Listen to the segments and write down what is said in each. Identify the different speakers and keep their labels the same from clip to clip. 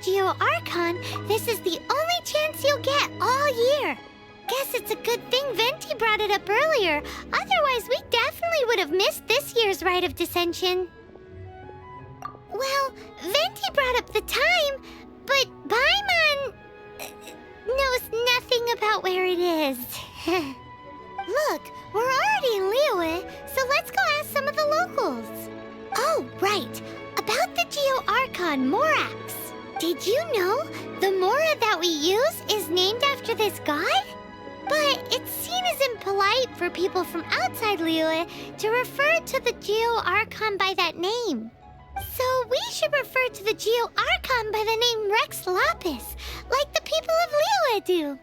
Speaker 1: the Liyue Archon, this is the only chance you'll get all year. Guess it's a good thing Venti brought it up earlier. Otherwise, we definitely would have missed this year's Rite of Dissension. Well, Venti brought up the time, but Paimon knows nothing about where it is. Look, we're already in Liyue, so let's go ask some of the locals. Oh, right. About the Liyue Archon Morax. Did you know the Mora that we use is named after this god? But it's seen as impolite for people from outside Liyue to refer to the Liyue Archon by that name. So we should refer to the Liyue Archon by the name Rex Lapis, like the people of Liyue do.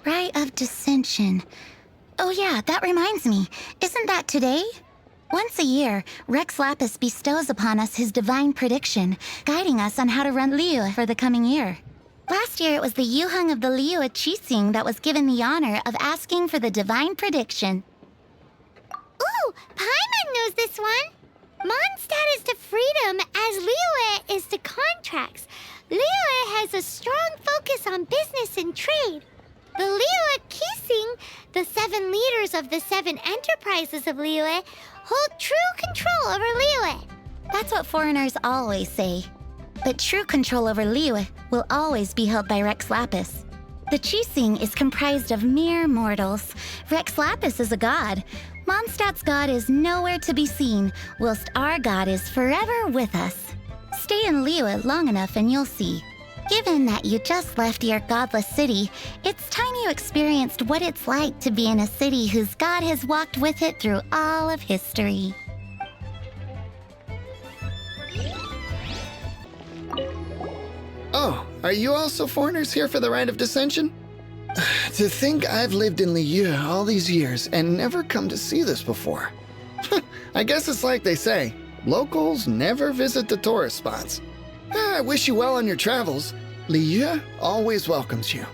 Speaker 2: Rite of Dissension. Oh yeah, that reminds me. Isn't that today? Once a year, Rex Lapis bestows upon us his divine prediction, guiding us on how to run Liyue for the coming year. Last year, it was the Yuheng of the Liyue Qixing that was given the honor of asking for the divine prediction.
Speaker 1: Ooh, Paimon knows this one. Mondstadt is to freedom as Liyue is to contracts. Liyue has a strong focus on business and trade. The Liyue Qixing, the 7 leaders of the 7 enterprises of Liyue, hold true control over Liyue.
Speaker 2: That's what foreigners always say. But true control over Liyue will always be held by Rex Lapis. The Qixing is comprised of mere mortals. Rex Lapis is a god. Mondstadt's god is nowhere to be seen, whilst our god is forever with us. Stay in Liyue long enough and you'll see. Given that you just left your godless city, it's time you experienced what it's like to be in a city whose god has walked with it through all of history.
Speaker 3: Oh, are you also foreigners here for the Rite of Dissension? To think I've lived in Liyue all these years and never come to see this before. I guess it's like they say, locals never visit the tourist spots. I wish you well on your travels. Liyue always welcomes you.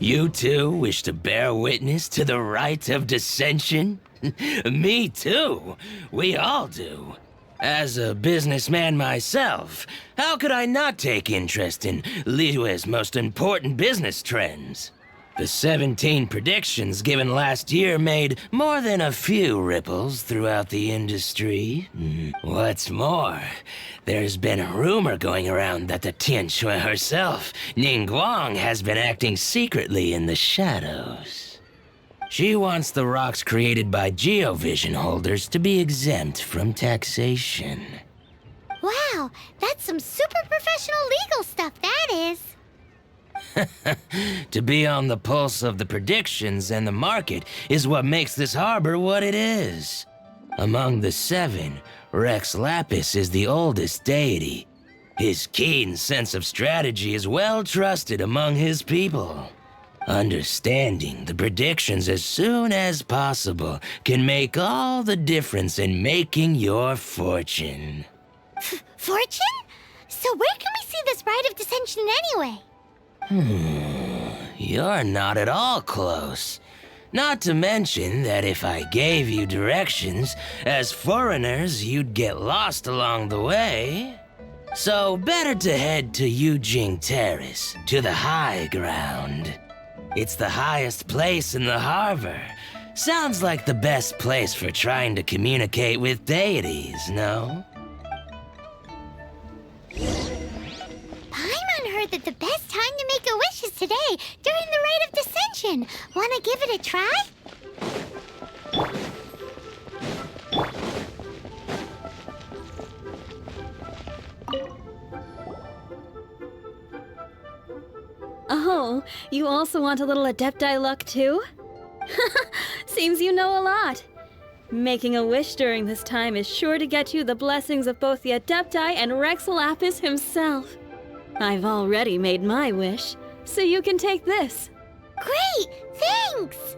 Speaker 4: You too wish to bear witness to the Rite of Dissension? Me too. We all do. As a businessman myself, how could I not take interest in Liyue's most important business trends? The 17 predictions given last year made more than a few ripples throughout the industry. What's more, there's been a rumor going around that the Tianshui herself, Ningguang, has been acting secretly in the shadows. She wants the rocks created by geovision holders to be exempt from taxation.
Speaker 1: Wow, that's some super professional legal stuff, that is.
Speaker 4: To be on the pulse of the predictions and the market is what makes this harbor what it is. Among the 7, Rex Lapis is the oldest deity. His keen sense of strategy is well trusted among his people. Understanding the predictions as soon as possible can make all the difference in making your fortune.
Speaker 1: Fortune? So where can we see this Rite of Dissension anyway?
Speaker 4: You're not at all close. Not to mention that if I gave you directions, as foreigners, you'd get lost along the way. So better to head to Yujing Terrace, to the high ground. It's the highest place in the harbor. Sounds like the best place for trying to communicate with deities, no?
Speaker 1: Paimon heard that the best time to make a wish is today, during the Rite of Dissension. Wanna give it a try?
Speaker 5: Oh, you also want a little Adepti luck too? Seems you know a lot. Making a wish during this time is sure to get you the blessings of both the Adepti and Rex Lapis himself. I've already made my wish, so you can take this.
Speaker 1: Great! Thanks!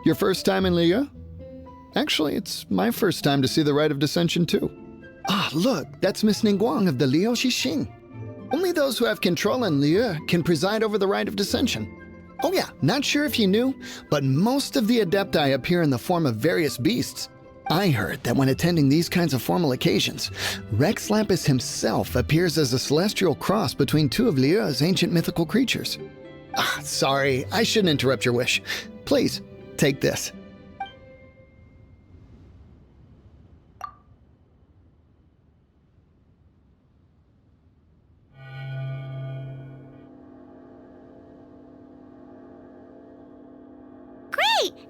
Speaker 3: Your first time in Liyue? Actually, it's my first time to see the Rite of Dissension too. Ah, look, that's Miss Ningguang of the Liu Xixing. Only those who have control in Liyue can preside over the Rite of Dissension. Oh yeah, not sure if you knew, but most of the Adepti appear in the form of various beasts. I heard that when attending these kinds of formal occasions, Rex Lapis himself appears as a celestial cross between two of Liyue's ancient mythical creatures. Ah, sorry, I shouldn't interrupt your wish. Please, take this.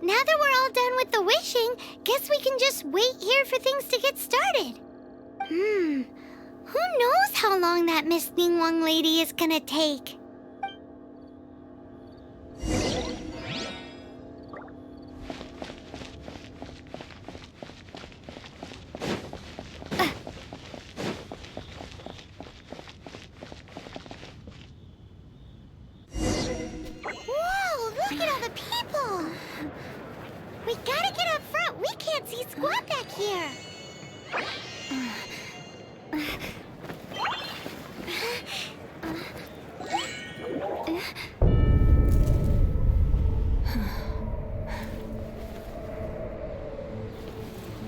Speaker 1: Now that we're all done with the wishing, guess we can just wait here for things to get started. Who knows how long that Miss Ningguang lady is gonna take? Whoa, look at all the people! We gotta get up front. We can't see squat back here.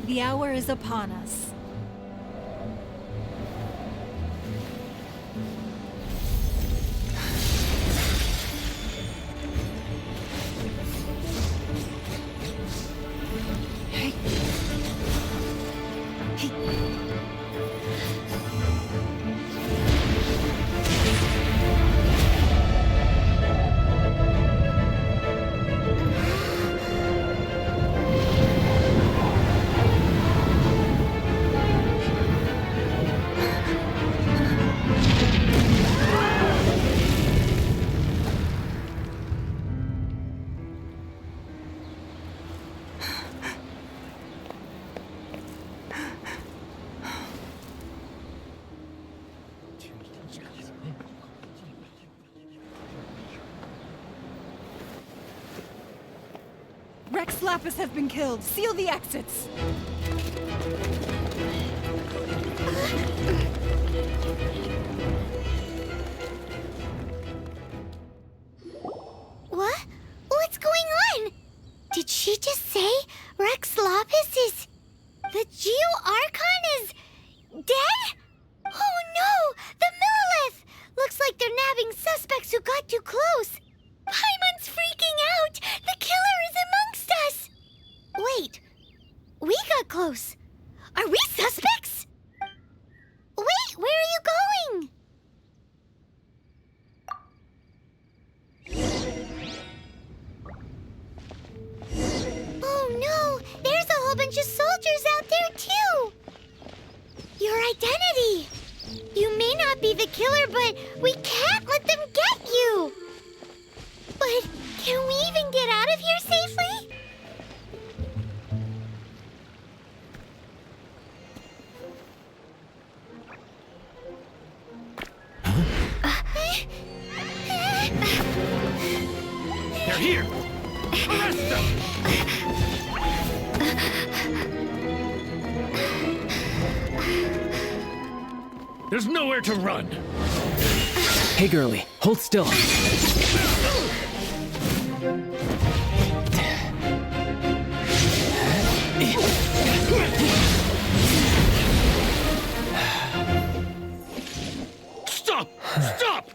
Speaker 6: The hour is upon us. Rex Lapis have been killed. Seal the exits.
Speaker 1: What? What's going on? Did she just say Rex Lapis is... The Liyue Archon is... dead? Oh no! The Monolith! Looks like they're nabbing suspects who got too close. Paimon's freaking out! The killer is amongst us! Wait, we got close. Are we suspects? Wait, where are you going? Oh no, there's a whole bunch of soldiers out there too! Your identity! You may not be the killer, but we can't let them get you! But can we even get out of here safely?
Speaker 7: They're here! Arrest them! There's nowhere to run!
Speaker 8: Hey, girlie, hold still.
Speaker 7: Stop! Stop!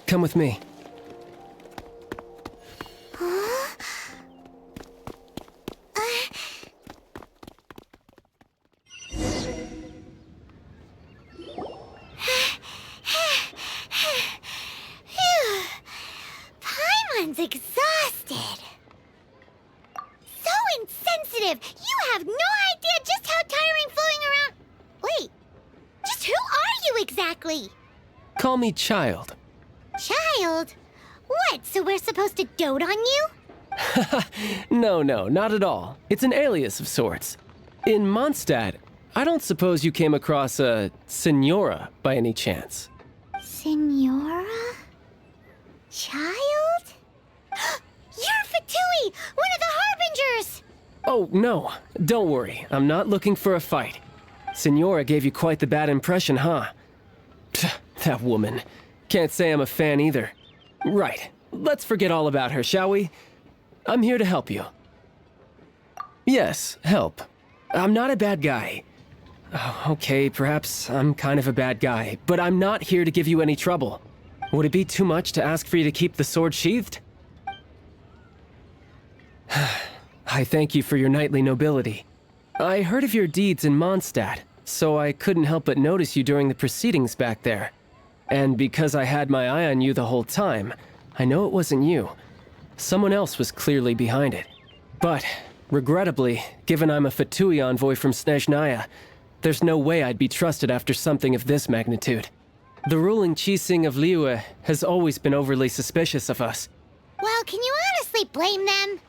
Speaker 8: Come with me.
Speaker 1: Paimon's exhausted. So insensitive. You have no idea just how tiring floating around... Wait, just who are you exactly?
Speaker 8: Call me Childe.
Speaker 1: Child? What, so we're supposed to dote on you?
Speaker 8: No, not at all. It's an alias of sorts. In Mondstadt, I don't suppose you came across a Senora by any chance.
Speaker 1: Senora? Child? You're Fatui! One of the Harbingers!
Speaker 8: Oh, no. Don't worry. I'm not looking for a fight. Signora gave you quite the bad impression, huh? Pfft, that woman. Can't say I'm a fan either. Right. Let's forget all about her, shall we? I'm here to help you. Yes, help. I'm not a bad guy. Oh, okay, perhaps I'm kind of a bad guy, but I'm not here to give you any trouble. Would it be too much to ask for you to keep the sword sheathed? I thank you for your knightly nobility. I heard of your deeds in Mondstadt, so I couldn't help but notice you during the proceedings back there. And because I had my eye on you the whole time, I know it wasn't you. Someone else was clearly behind it. But, regrettably, given I'm a Fatui envoy from Snezhnaya, there's no way I'd be trusted after something of this magnitude. The ruling Qixing of Liyue has always been overly suspicious of us.
Speaker 1: Well, can you honestly blame them?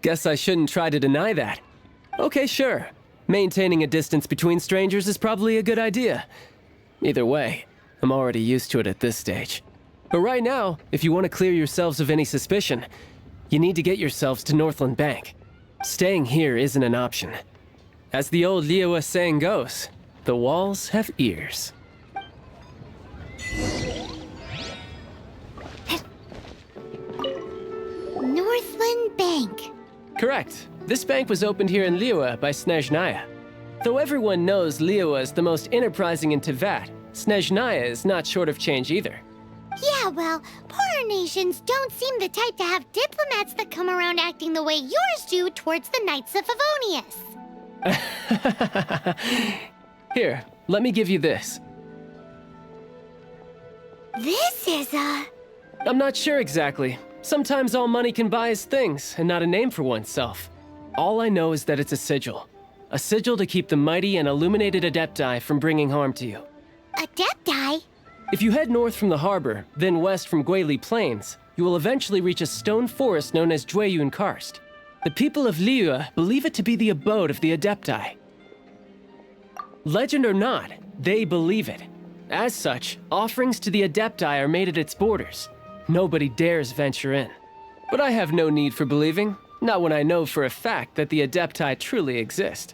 Speaker 8: Guess I shouldn't try to deny that. Okay, sure. Maintaining a distance between strangers is probably a good idea. Either way, I'm already used to it at this stage. But right now, if you want to clear yourselves of any suspicion, you need to get yourselves to Northland Bank. Staying here isn't an option. As the old Liyue saying goes, the walls have ears.
Speaker 1: Northland Bank.
Speaker 8: Correct. This bank was opened here in Liyue by Snezhnaya. Though everyone knows Liyue is the most enterprising in Teyvat, Snezhnaya is not short of change either.
Speaker 1: Yeah, well, poorer nations don't seem the type to have diplomats that come around acting the way yours do towards the Knights of Favonius.
Speaker 8: Here, let me give you this.
Speaker 1: This is
Speaker 8: I'm not sure exactly. Sometimes all money can buy is things, and not a name for oneself. All I know is that it's a sigil. A sigil to keep the mighty and illuminated Adepti from bringing harm to you.
Speaker 1: Adepti?
Speaker 8: If you head north from the harbor, then west from Guili Plains, you will eventually reach a stone forest known as Jueyun Karst. The people of Liyue believe it to be the abode of the Adepti. Legend or not, they believe it. As such, offerings to the Adepti are made at its borders. Nobody dares venture in. But I have no need for believing, not when I know for a fact that the Adepti truly exist.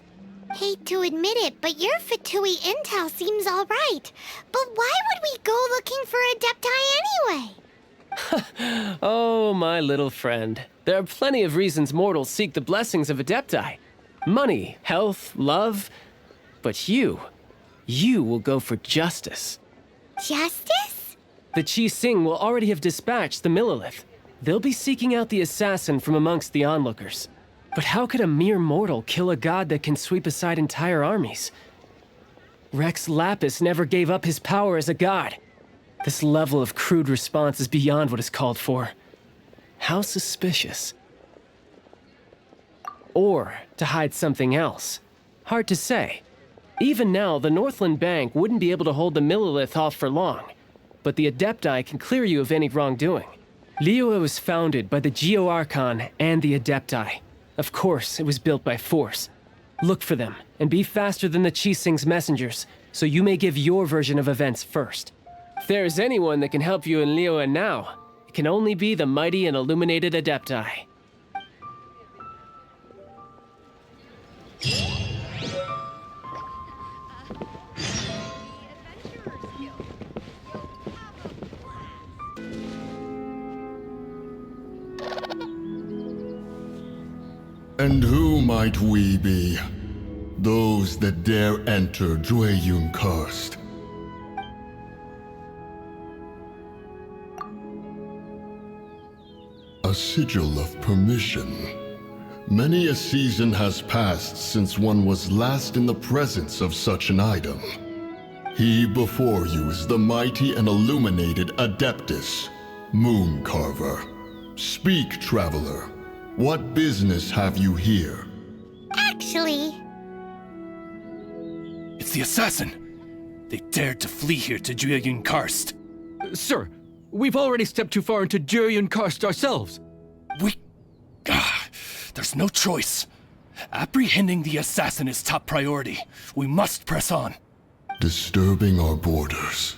Speaker 1: Hate to admit it, but your Fatui intel seems alright. But why would we go looking for Adepti anyway?
Speaker 8: Oh, my little friend. There are plenty of reasons mortals seek the blessings of Adepti. Money, health, love. But you will go for justice.
Speaker 1: Justice?
Speaker 8: The Qixing will already have dispatched the Monolith. They'll be seeking out the assassin from amongst the onlookers. But how could a mere mortal kill a god that can sweep aside entire armies? Rex Lapis never gave up his power as a god. This level of crude response is beyond what is called for. How suspicious. Or to hide something else. Hard to say. Even now, the Northland Bank wouldn't be able to hold the Monolith off for long. But the Adepti can clear you of any wrongdoing. Liyue was founded by the Liyue Archon and the Adepti. Of course, it was built by force. Look for them, and be faster than the Qixing's messengers, so you may give your version of events first. If there is anyone that can help you in Liyue now, it can only be the mighty and illuminated Adepti.
Speaker 9: And who might we be? Those that dare enter Jueyun Karst. A sigil of permission. Many a season has passed since one was last in the presence of such an item. He before you is the mighty and illuminated Adeptus, Mooncarver. Speak, traveler. What business have you here?
Speaker 1: Actually...
Speaker 7: It's the assassin! They dared to flee here to Jueyun Karst.
Speaker 10: Sir, we've already stepped too far into Jueyun Karst ourselves.
Speaker 7: There's no choice. Apprehending the assassin is top priority. We must press on.
Speaker 9: Disturbing our borders.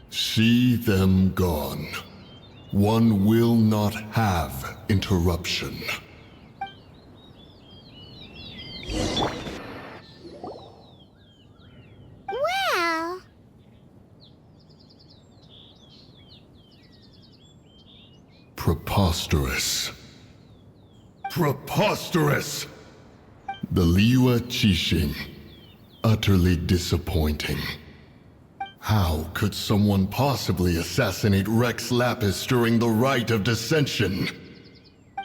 Speaker 9: See them gone. One will not have interruption.
Speaker 1: Well...
Speaker 9: Preposterous. Preposterous! The Liyue Archon. Utterly disappointing. How could someone possibly assassinate Rex Lapis during the Rite of Dissension?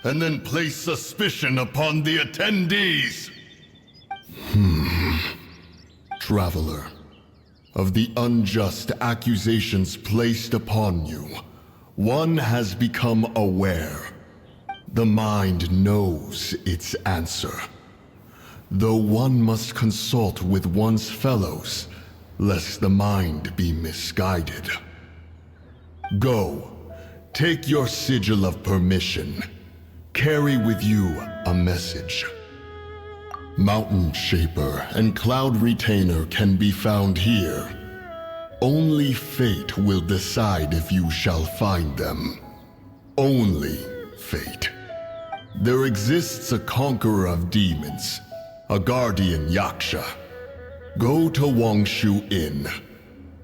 Speaker 9: And then place suspicion upon the attendees? Traveler, of the unjust accusations placed upon you, one has become aware. The mind knows its answer. Though one must consult with one's fellows, lest the mind be misguided. Go, take your sigil of permission. Carry with you a message. Mountain Shaper and Cloud Retainer can be found here. Only fate will decide if you shall find them. Only fate. There exists a conqueror of demons, a guardian Yaksha. Go to Wangshu Inn.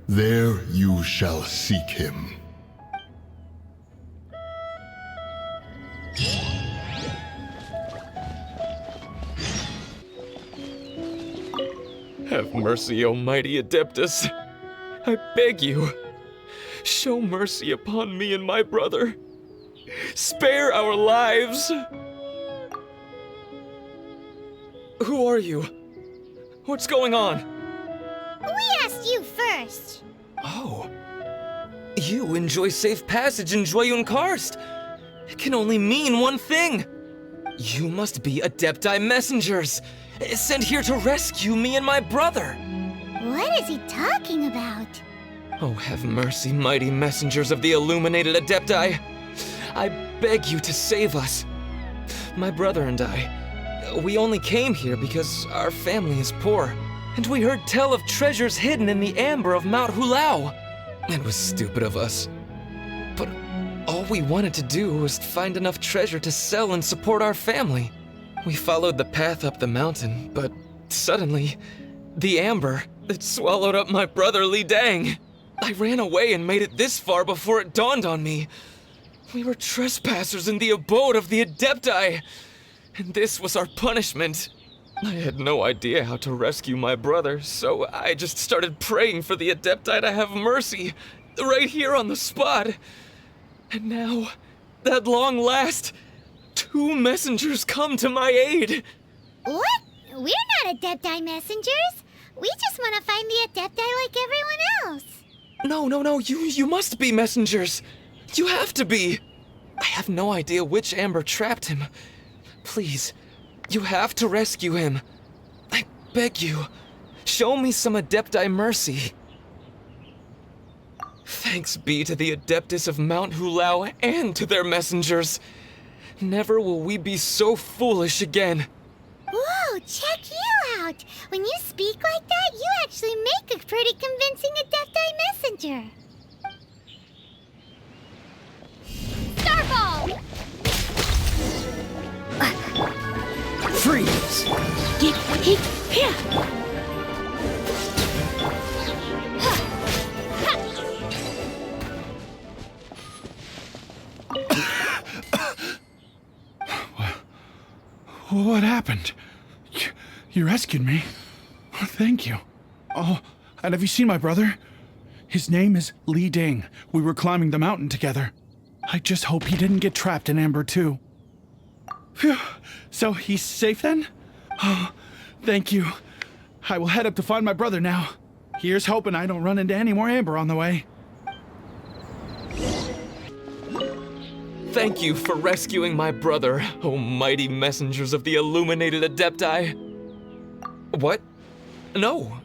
Speaker 9: There you shall seek him.
Speaker 11: Have mercy, O mighty Adeptus. I beg you, show mercy upon me and my brother. Spare our lives. Who are you? What's going on?
Speaker 1: We asked you first.
Speaker 11: Oh. You enjoy safe passage in Jueyun Karst. It can only mean one thing. You must be Adepti messengers, sent here to rescue me and my brother.
Speaker 1: What is he talking about?
Speaker 11: Oh, have mercy, mighty messengers of the illuminated Adepti. I beg you to save us. My brother and I, we only came here because our family is poor, and we heard tell of treasures hidden in the amber of Mount Hulao. It was stupid of us. But all we wanted to do was find enough treasure to sell and support our family. We followed the path up the mountain, but suddenly, the amber, it swallowed up my brother Li Dang. I ran away and made it this far before it dawned on me. We were trespassers in the abode of the Adepti, and this was our punishment. I had no idea how to rescue my brother, so I just started praying for the Adepti to have mercy, right here on the spot. And now, at long last, 2 messengers come to my aid.
Speaker 1: What? We're not Adepti messengers. We just want to find the Adepti like everyone else.
Speaker 11: No, you must be messengers. You have to be. I have no idea which amber trapped him. Please, you have to rescue him. I beg you, show me some Adepti mercy. Thanks be to the Adeptus of Mount Hulao and to their messengers. Never will we be so foolish again.
Speaker 1: Whoa, check you out! When you speak like that, you actually make a pretty convincing Adepti messenger. Starball!
Speaker 10: Freeze! What happened? You rescued me. Thank you. Oh, and have you seen my brother? His name is Li Ding. We were climbing the mountain together. I just hope he didn't get trapped in Amber too. Phew. So he's safe then? Oh, thank you. I will head up to find my brother now. Here's hoping I don't run into any more Amber on the way.
Speaker 11: Thank you for rescuing my brother, O mighty messengers of the illuminated Adepti. What? No.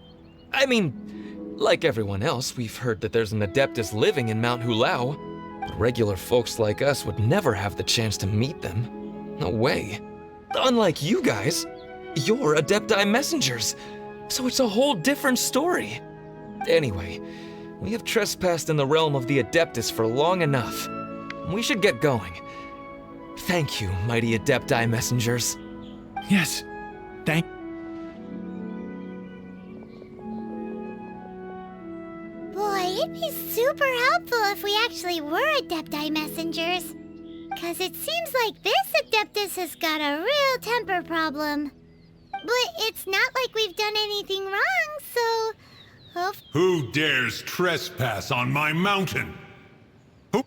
Speaker 11: I mean, like everyone else, we've heard that there's an Adeptus living in Mount Hulao. But regular folks like us would never have the chance to meet them. No way. Unlike you guys, you're Adepti messengers, so it's a whole different story. Anyway, we have trespassed in the realm of the Adeptus for long enough. We should get going. Thank you, mighty Adepti messengers.
Speaker 10: Yes, thank.
Speaker 1: Boy, it'd be super helpful if we actually were Adepti messengers. 'Cause it seems like this Adeptus has got a real temper problem. But it's not like we've done anything wrong, so...
Speaker 12: Who dares trespass on my mountain? Who?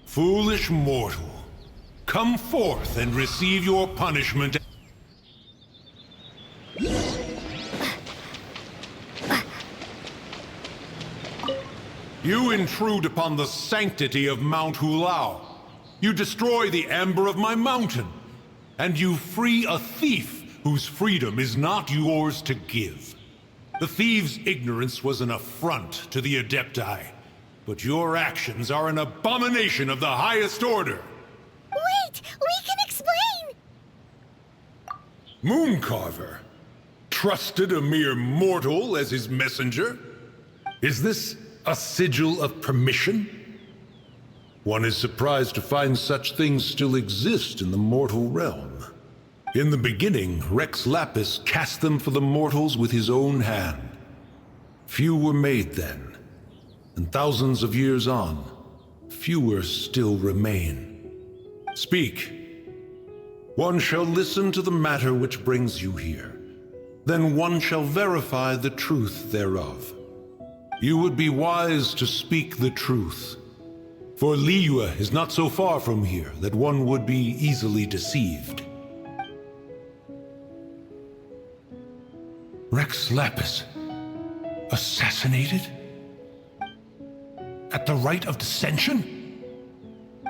Speaker 12: Foolish mortal, come forth and receive your punishment. You intrude upon the sanctity of Mount Hulao. You destroy the amber of my mountain. And you free a thief whose freedom is not yours to give. The thief's ignorance was an affront to the Adepti. But your actions are an abomination of the highest order.
Speaker 1: Wait! We can explain!
Speaker 12: Mooncarver trusted a mere mortal as his messenger? Is this a sigil of permission? One is surprised to find such things still exist in the mortal realm. In the beginning, Rex Lapis cast them for the mortals with his own hand. Few were made then, and thousands of years on, fewer still remain. Speak. One shall listen to the matter which brings you here. Then one shall verify the truth thereof. You would be wise to speak the truth. For Liyue is not so far from here that one would be easily deceived. Rex Lapis, assassinated? At the rite of dissension?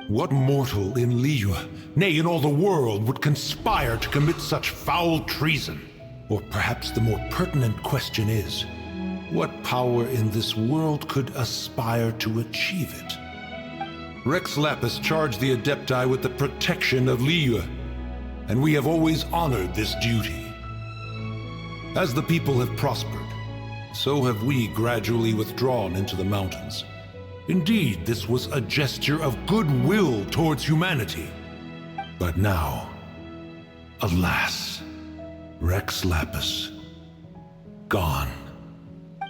Speaker 12: What mortal in Liyue, nay in all the world, would conspire to commit such foul treason? Or perhaps the more pertinent question is, what power in this world could aspire to achieve it? Rex Lapis charged the Adepti with the protection of Liyue, and we have always honored this duty. As the people have prospered, so have we gradually withdrawn into the mountains. Indeed, this was a gesture of goodwill towards humanity. But now, alas, Rex Lapis, gone.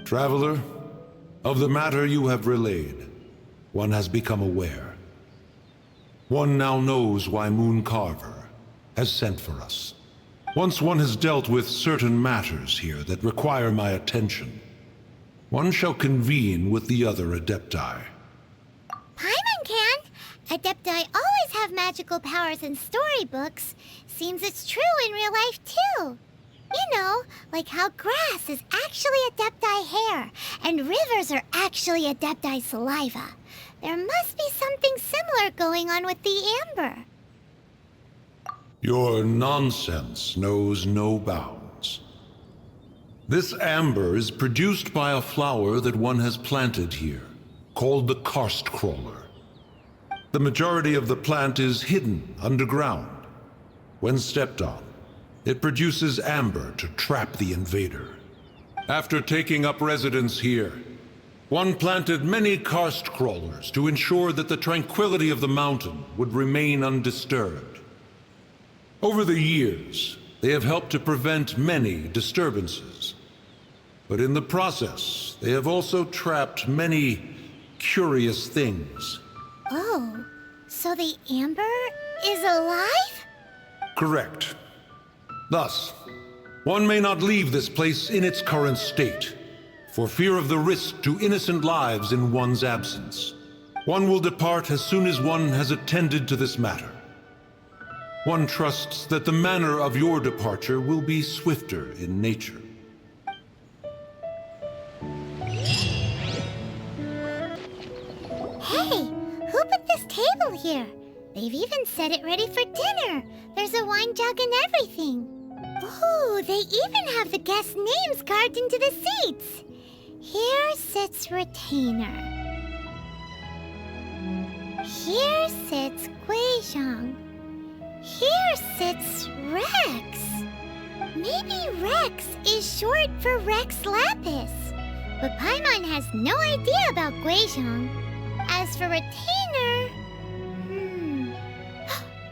Speaker 12: Traveler, of the matter you have relayed, one has become aware. One now knows why Mooncarver has sent for us. Once one has dealt with certain matters here that require my attention, one shall convene with the other Adepti.
Speaker 1: Paimon can! Adepti always have magical powers in storybooks. Seems it's true in real life, too. You know, like how grass is actually Adepti hair, and rivers are actually Adepti saliva. There must be something similar going on with the amber.
Speaker 12: Your nonsense knows no bounds. This amber is produced by a flower that one has planted here, called the karst crawler. The majority of the plant is hidden underground. When stepped on, it produces amber to trap the invader. After taking up residence here, one planted many karst crawlers to ensure that the tranquility of the mountain would remain undisturbed. Over the years, they have helped to prevent many disturbances. But in the process, they have also trapped many curious things.
Speaker 1: Oh, so the amber is alive?
Speaker 12: Correct. Thus, one may not leave this place in its current state, for fear of the risk to innocent lives in one's absence. One will depart as soon as one has attended to this matter. One trusts that the manner of your departure will be swifter in nature.
Speaker 1: Hey, who put this table here? They've even set it ready for dinner. There's a wine jug and everything. Ooh, they even have the guests' names carved into the seats. Here sits Retainer. Here sits Guizhong. Here sits Rex. Maybe Rex is short for Rex Lapis. But Paimon has no idea about Guizhong. As for retainer...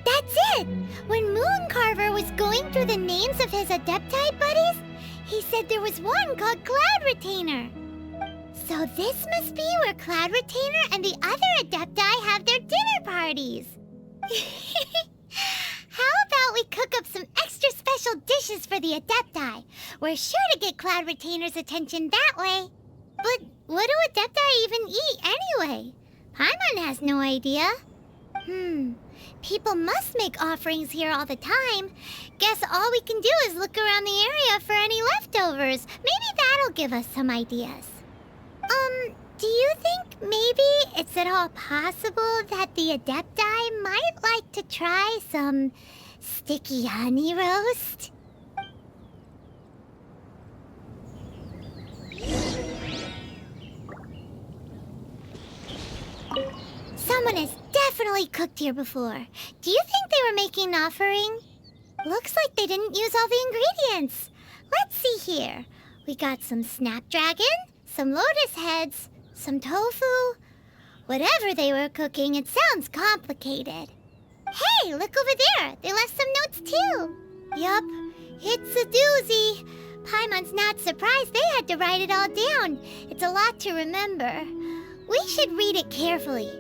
Speaker 1: That's it! When Mooncarver was going through the names of his Adepti buddies, he said there was one called Cloud Retainer. So this must be where Cloud Retainer and the other Adepti have their dinner parties. How about we cook up some extra special dishes for the Adepti? We're sure to get Cloud Retainer's attention that way. But what do Adepti even eat anyway? Paimon has no idea. People must make offerings here all the time. Guess all we can do is look around the area for any leftovers. Maybe that'll give us some ideas. Do you think maybe it's at all possible that the Adepti might like to try some sticky honey roast? Someone has definitely cooked here before. Do you think they were making an offering? Looks like they didn't use all the ingredients. Let's see here. We got some snapdragon, some lotus heads, some tofu. Whatever they were cooking, it sounds complicated. Hey, look over there. They left some notes too. Yup, it's a doozy. Paimon's not surprised they had to write it all down. It's a lot to remember. We should read it carefully.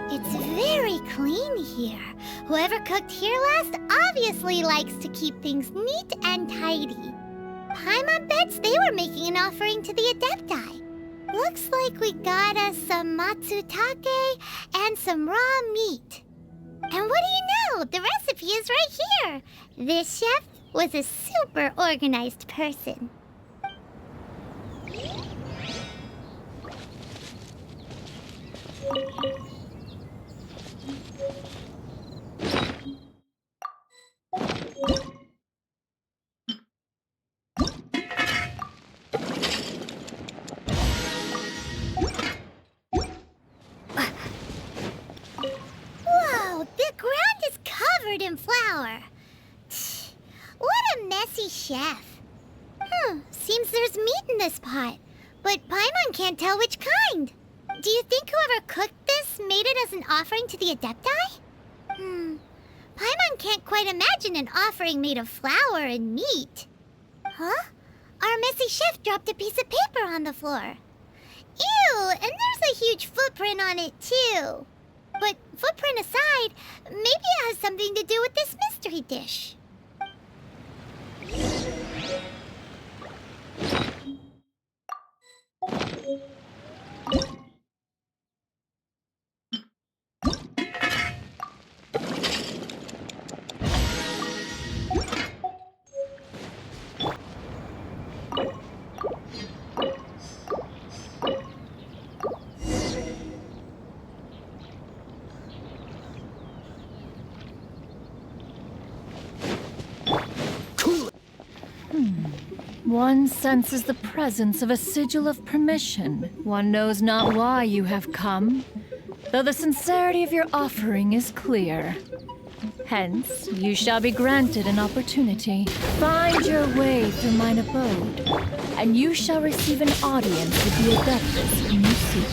Speaker 1: It's very clean here. Whoever cooked here last obviously likes to keep things neat and tidy. Paimon bets they were making an offering to the Adepti. Looks like we got us some matsutake and some raw meat. And what do you know? The recipe is right here. This chef was a super organized person. Whoa, the ground is covered in flour. What a messy chef. Seems there's meat in this pot, but Paimon can't tell which kind. Do you think whoever cooked this made it as an offering to the Adepti? Paimon can't quite imagine an offering made of flour and meat. Huh? Our messy chef dropped a piece of paper on the floor. Ew, and there's a huge footprint on it too. But footprint aside, maybe it has something to do with this mystery dish.
Speaker 13: One senses the presence of a sigil of permission. One knows not why you have come, though the sincerity of your offering is clear. Hence, you shall be granted an opportunity. Find your way through mine abode, and you shall receive an audience with the Adeptus whom you seek.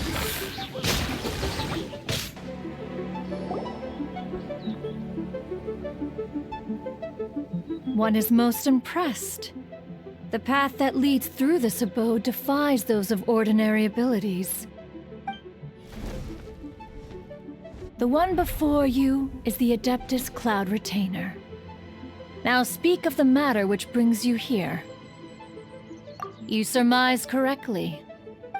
Speaker 13: One is most impressed. The path that leads through this abode defies those of ordinary abilities. The one before you is the Adeptus Cloud Retainer. Now speak of the matter which brings you here. You surmise correctly.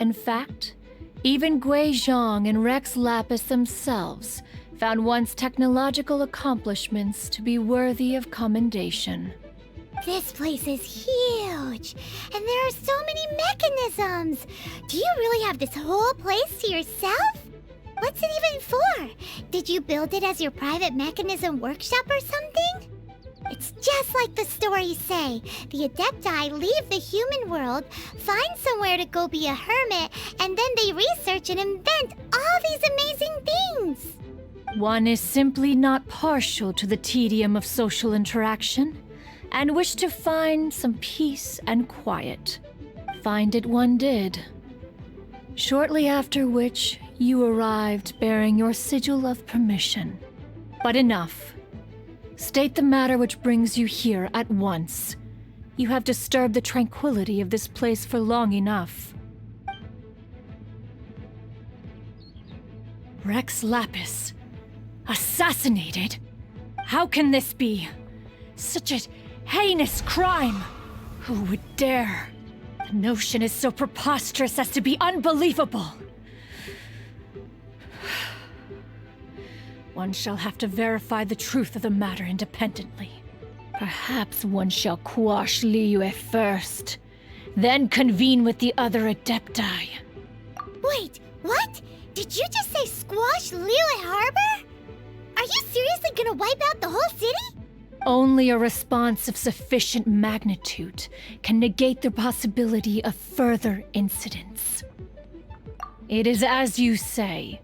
Speaker 13: In fact, even Guizhong and Rex Lapis themselves found one's technological accomplishments to be worthy of commendation.
Speaker 1: This place is huge, and there are so many mechanisms. Do you really have this whole place to yourself? What's it even for? Did you build it as your private mechanism workshop or something? It's just like the stories say. The Adepti leave the human world, find somewhere to go be a hermit, and then they research and invent all these amazing things.
Speaker 13: One is simply not partial to the tedium of social interaction, and wished to find some peace and quiet. Find it one did. Shortly after which, you arrived bearing your sigil of permission. But enough. State the matter which brings you here at once. You have disturbed the tranquility of this place for long enough. Rex Lapis. Assassinated? How can this be? Such a heinous crime! Who would dare? The notion is so preposterous as to be unbelievable. One shall have to verify the truth of the matter independently. Perhaps one shall quash Liyue first, then convene with the other Adepti.
Speaker 1: Wait, what? Did you just say squash Liyue Harbor? Are you seriously gonna wipe out the whole city?
Speaker 13: Only a response of sufficient magnitude can negate the possibility of further incidents. It is as you say,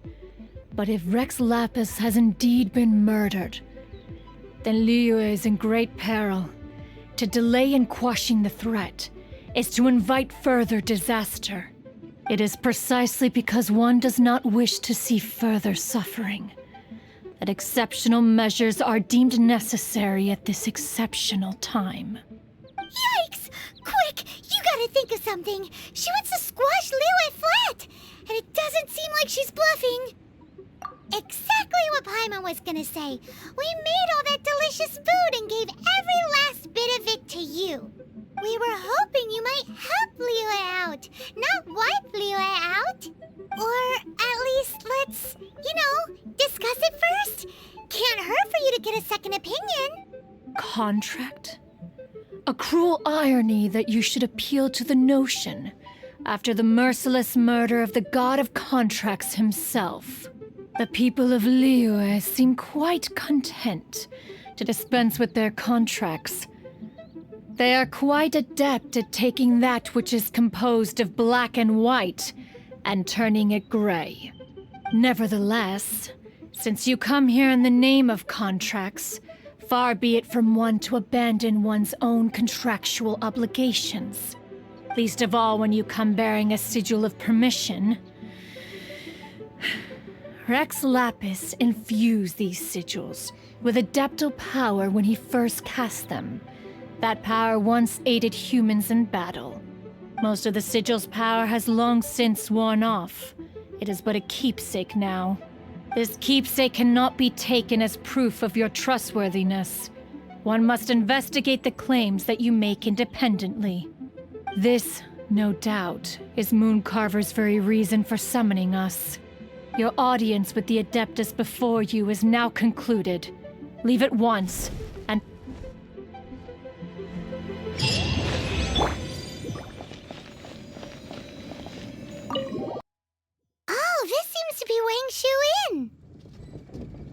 Speaker 13: but if Rex Lapis has indeed been murdered, then Liyue is in great peril. To delay in quashing the threat is to invite further disaster. It is precisely because one does not wish to see further suffering that exceptional measures are deemed necessary at this exceptional time.
Speaker 1: Yikes! Quick, you gotta think of something. She wants to squash Liyue flat, and it doesn't seem like she's bluffing. Exactly what Paimon was gonna say. We made all that delicious food and gave every last bit of it to you. We were hoping you might help Liyue out, not wipe Liyue out. Or at least let's, discuss it first. Can't hurt for you to get a second opinion.
Speaker 13: Contract? A cruel irony that you should appeal to the notion after the merciless murder of the god of contracts himself. The people of Liyue seem quite content to dispense with their contracts. They are quite adept at taking that which is composed of black and white and turning it gray. Nevertheless, since you come here in the name of contracts, far be it from one to abandon one's own contractual obligations. Least of all when you come bearing a sigil of permission. Rex Lapis infused these sigils with adeptal power when he first cast them. That power once aided humans in battle. Most of the sigil's power has long since worn off. It is but a keepsake now. This keepsake cannot be taken as proof of your trustworthiness. One must investigate the claims that you make independently. This, no doubt, is Mooncarver's very reason for summoning us. Your audience with the Adeptus before you is now concluded. Leave at once, and...
Speaker 1: Oh, this seems to be Wang Shu Inn.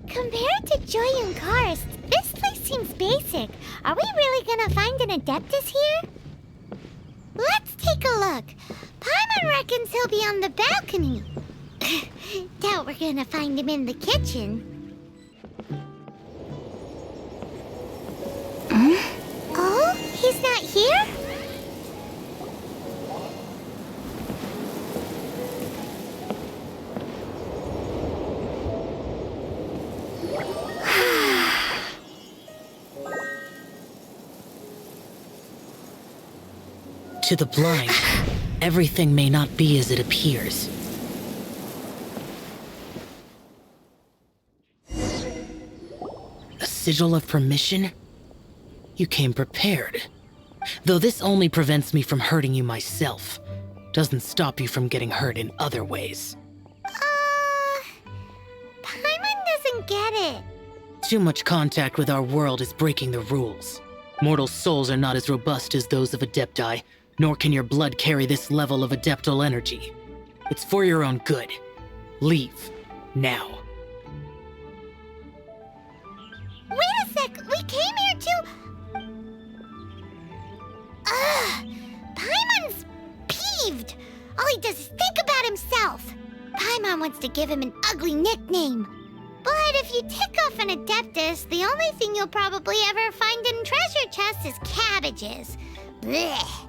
Speaker 1: Compared to Joyun Karst, this place seems basic. Are we really gonna find an Adeptus here? Let's take a look. Paimon reckons he'll be on the balcony. Doubt we're gonna find him in the kitchen. Oh, he's not here?
Speaker 14: To the blind, everything may not be as it appears. A sigil of permission? You came prepared. Though this only prevents me from hurting you myself, doesn't stop you from getting hurt in other ways.
Speaker 1: Paimon doesn't get it.
Speaker 14: Too much contact with our world is breaking the rules. Mortal souls are not as robust as those of Adepti, nor can your blood carry this level of adeptal energy. It's for your own good. Leave. Now.
Speaker 1: Wait a sec! We came here to... Paimon's peeved! All he does is think about himself! Paimon wants to give him an ugly nickname. But if you tick off an Adeptus, the only thing you'll probably ever find in treasure chests is cabbages. Blech.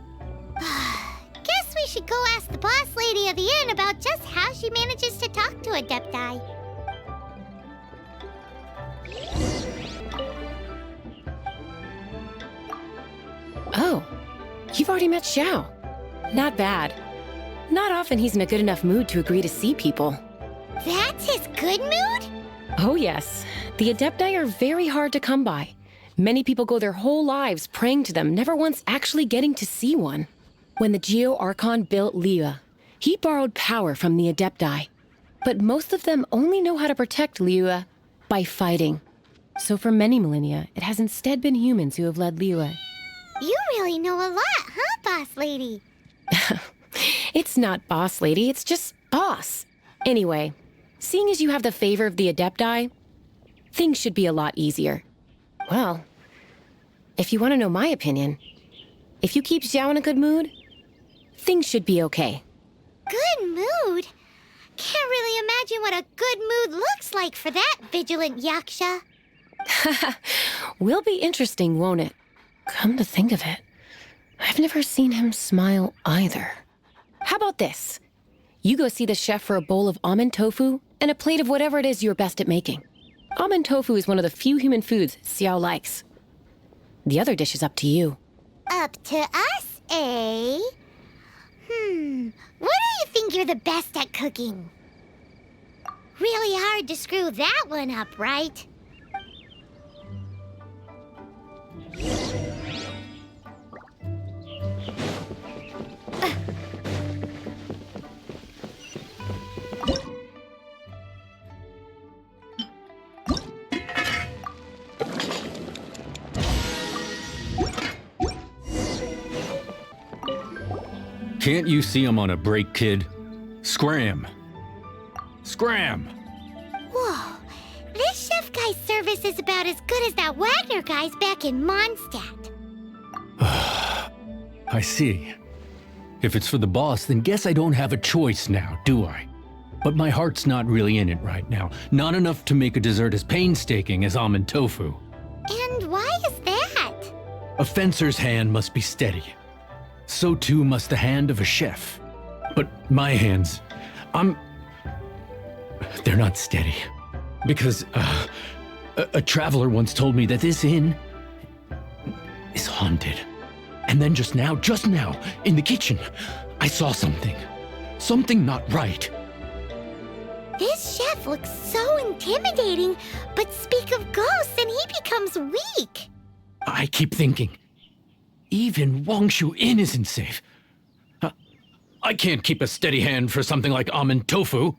Speaker 1: Guess we should go ask the boss lady of the inn about just how she manages to talk to Adepti.
Speaker 15: Oh, you've already met Xiao. Not bad. Not often he's in a good enough mood to agree to see people.
Speaker 1: That's his good mood?
Speaker 15: Oh yes. The Adepti are very hard to come by. Many people go their whole lives praying to them, never once actually getting to see one. When the Liyue Archon built Liyue, he borrowed power from the Adepti. But most of them only know how to protect Liyue by fighting. So for many millennia, it has instead been humans who have led Liyue.
Speaker 1: You really know a lot, huh, boss lady?
Speaker 15: It's not boss lady, it's just boss. Anyway, seeing as you have the favor of the Adepti, things should be a lot easier. Well, if you want to know my opinion, if you keep Xiao in a good mood, things should be okay.
Speaker 1: Good mood? Can't really imagine what a good mood looks like for that vigilant yaksha.
Speaker 15: Will be interesting, won't it? Come to think of it, I've never seen him smile either. How about this? You go see the chef for a bowl of almond tofu and a plate of whatever it is you're best at making. Almond tofu is one of the few human foods Xiao likes. The other dish is up to you.
Speaker 1: Up to us, eh? What do you think you're the best at cooking? Really hard to screw that one up, right?
Speaker 16: Can't you see I'm on a break, kid? Scram! Scram!
Speaker 1: Whoa, this chef guy's service is about as good as that Wagner guy's back in Mondstadt.
Speaker 16: I see. If it's for the boss, then guess I don't have a choice now, do I? But my heart's not really in it right now. Not enough to make a dessert as painstaking as almond tofu.
Speaker 1: And why is that?
Speaker 16: A fencer's hand must be steady. So too must the hand of a chef. But my hands, they're not steady. Because a traveler once told me that this inn is haunted. And then just now, in the kitchen, I saw something. Something not right.
Speaker 1: This chef looks so intimidating, but speak of ghosts and he becomes weak.
Speaker 16: I keep thinking, even Wangshu Inn isn't safe. I can't keep a steady hand for something like almond tofu.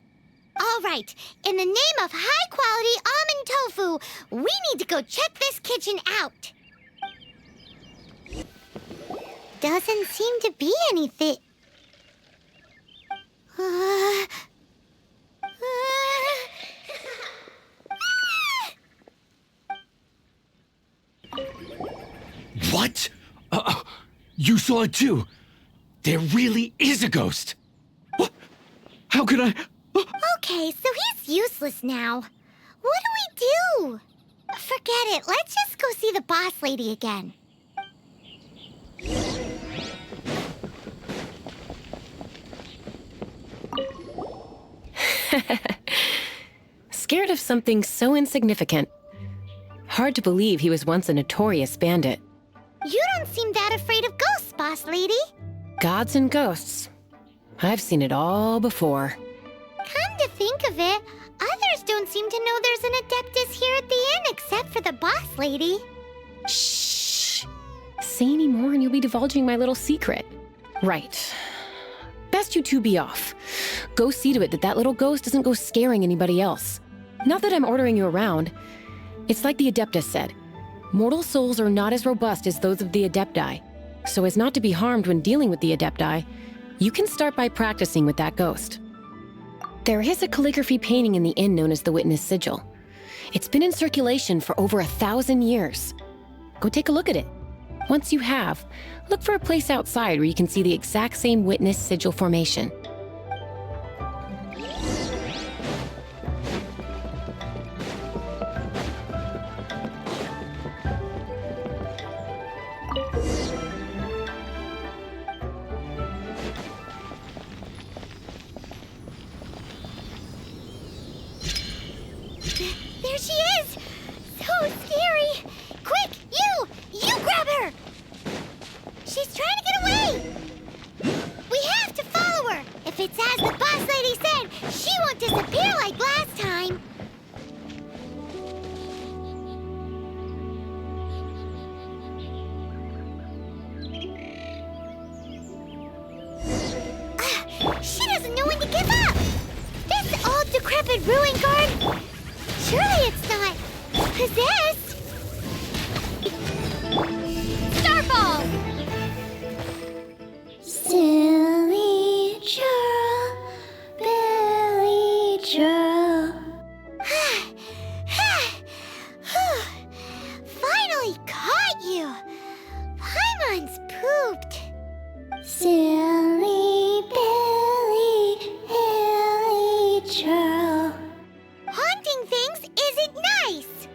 Speaker 1: All right, in the name of high-quality almond tofu, we need to go check this kitchen out. Doesn't seem to be anything.
Speaker 16: What? You saw it too? There really is a ghost. What? How could I?
Speaker 1: Okay, so he's useless now. What do we do? Forget it. Let's just go see the boss lady again.
Speaker 15: Scared of something so insignificant. Hard to believe he was once a notorious bandit.
Speaker 1: You don't seem that afraid of ghosts, boss lady.
Speaker 15: Gods and ghosts. I've seen it all before.
Speaker 1: Come to think of it, others don't seem to know there's an Adeptus here at the inn except for the boss lady.
Speaker 15: Shh. Say any more and you'll be divulging my little secret. Right. Best you two be off. Go see to it that little ghost doesn't go scaring anybody else. Not that I'm ordering you around. It's like the Adeptus said. Mortal souls are not as robust as those of the Adepti. So as not to be harmed when dealing with the Adepti, you can start by practicing with that ghost. There is a calligraphy painting in the inn known as the Witness Sigil. It's been in circulation for over 1,000 years. Go take a look at it. Once you have, look for a place outside where you can see the exact same Witness Sigil formation.
Speaker 1: There she is! So scary! Quick, you grab her! She's trying to get away! We have to follow her! If it's as the boss lady said, she won't disappear like last time! She doesn't know when to give up! This old decrepit ruin guard... Surely it's not... possessed? Starfall! Silly churl, Billy churl. Finally caught you! Paimon's pooped. Silly Billy, Billy churl. Haunting things isn't nice!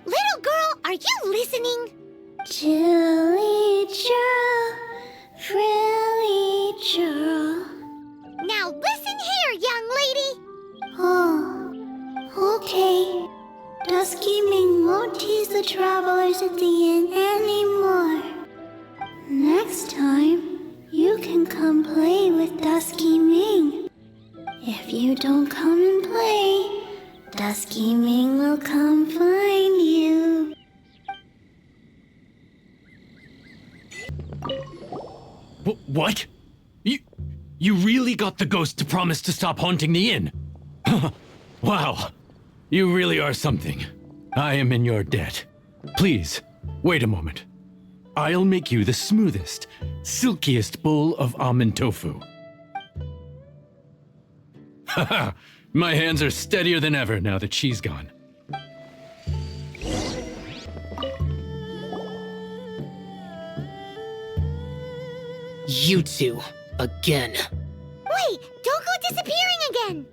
Speaker 1: Little girl, are you listening? Chilly churl, frilly churl. Now listen here, young lady! Oh, okay. Dusky Ming won't tease the travelers at the inn anymore. Next time, you can come play with Dusky Ming. If you don't come and play, Dusky Ming will come find you.
Speaker 16: What? You really got the ghost to promise to stop haunting the inn? Wow. You really are something. I am in your debt. Please, wait a moment. I'll make you the smoothest, silkiest bowl of almond tofu. Haha, my hands are steadier than ever now that she's gone.
Speaker 14: You two, again.
Speaker 1: Wait, don't go disappearing again!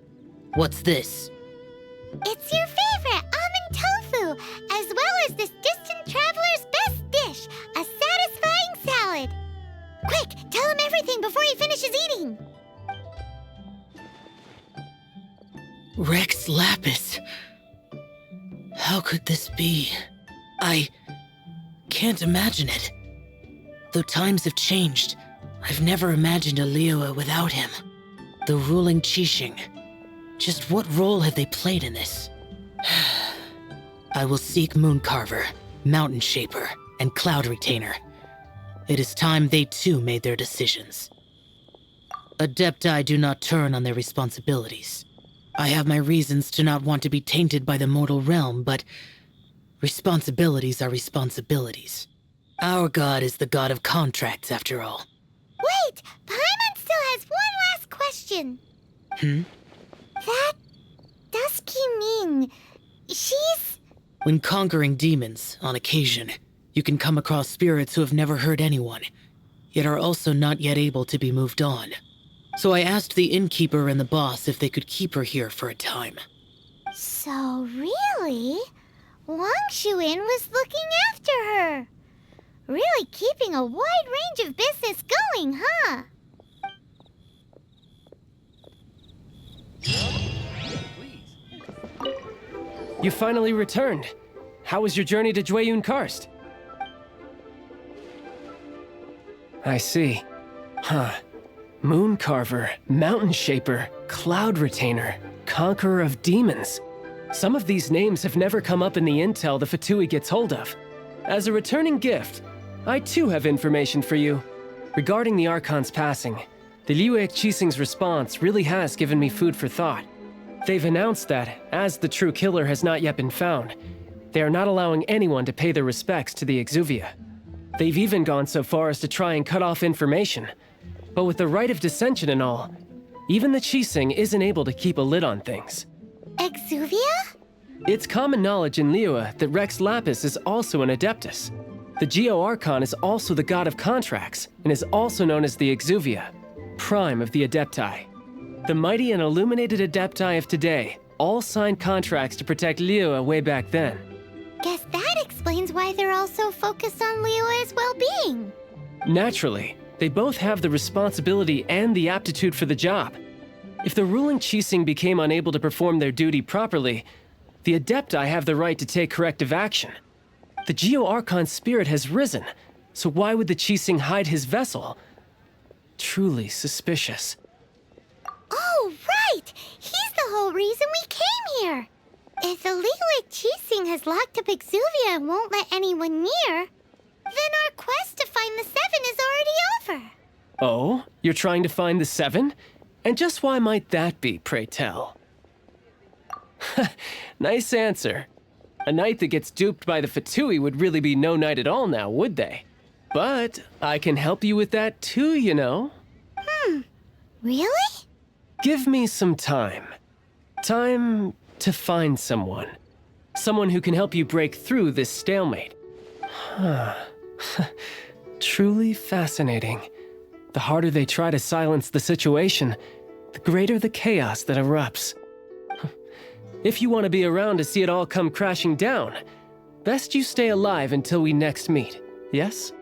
Speaker 14: What's this?
Speaker 1: It's your favorite almond tofu, as well as this distant traveler's best dish, a satisfying salad. Quick, tell him everything before he finishes eating.
Speaker 14: Rex Lapis. How could this be? I can't imagine it. Though times have changed, I've never imagined a Liyue without him. The ruling Qixing. Just what role have they played in this? I will seek Mooncarver, Mountain Shaper, and Cloud Retainer. It is time they too made their decisions. Adepti do not turn on their responsibilities. I have my reasons to not want to be tainted by the mortal realm, but responsibilities are responsibilities. Our god is the god of contracts, after all.
Speaker 1: Wait! Paimon still has one last question. That Dusky Ming, she's...
Speaker 14: When conquering demons, on occasion, you can come across spirits who have never hurt anyone, yet are also not yet able to be moved on. So I asked the innkeeper and the boss if they could keep her here for a time.
Speaker 1: So really, Wangshu Inn was looking after her. Really keeping a wide range of business going, huh?
Speaker 8: You finally returned. How was your journey to Jueyun Karst? I see. Huh. Mooncarver, Mountain Shaper, Cloud Retainer, Conqueror of Demons. Some of these names have never come up in the intel the Fatui gets hold of. As a returning gift, I too have information for you. Regarding the Archon's passing, the Liyue Qixing's response really has given me food for thought. They've announced that, as the true killer has not yet been found, They are not allowing anyone to pay their respects to the Exuvia. They've even gone so far as to try and cut off information. But with the rite of dissension and all, even the Qixing isn't able to keep a lid on things.
Speaker 1: Exuvia?
Speaker 8: It's common knowledge in Liyue that Rex Lapis is also an Adeptus. The Liyue Archon is also the god of contracts, and is also known as the Exuvia, prime of the Adepti. The mighty and illuminated Adepti of today all signed contracts to protect Liyue way back then.
Speaker 1: Guess that explains why they're all so focused on Liyue's well-being.
Speaker 8: Naturally, they both have the responsibility and the aptitude for the job. If the ruling Qixing became unable to perform their duty properly, the Adepti have the right to take corrective action. The Liyue Archon's spirit has risen, so why would the Qixing hide his vessel? Truly suspicious.
Speaker 1: Oh, right! He's the whole reason we came here! If the Liyue Qixing has locked up Exuvia and won't let anyone near, then our quest to find the Seven is already over.
Speaker 8: Oh? You're trying to find the Seven? And just why might that be, pray tell? Nice answer. A knight that gets duped by the Fatui would really be no knight at all now, would they? But I can help you with that too, you know.
Speaker 1: Really?
Speaker 8: Give me some time. Time to find someone. Someone who can help you break through this stalemate. Truly fascinating. The harder they try to silence the situation, the greater the chaos that erupts. If you want to be around to see it all come crashing down, best you stay alive until we next meet, yes?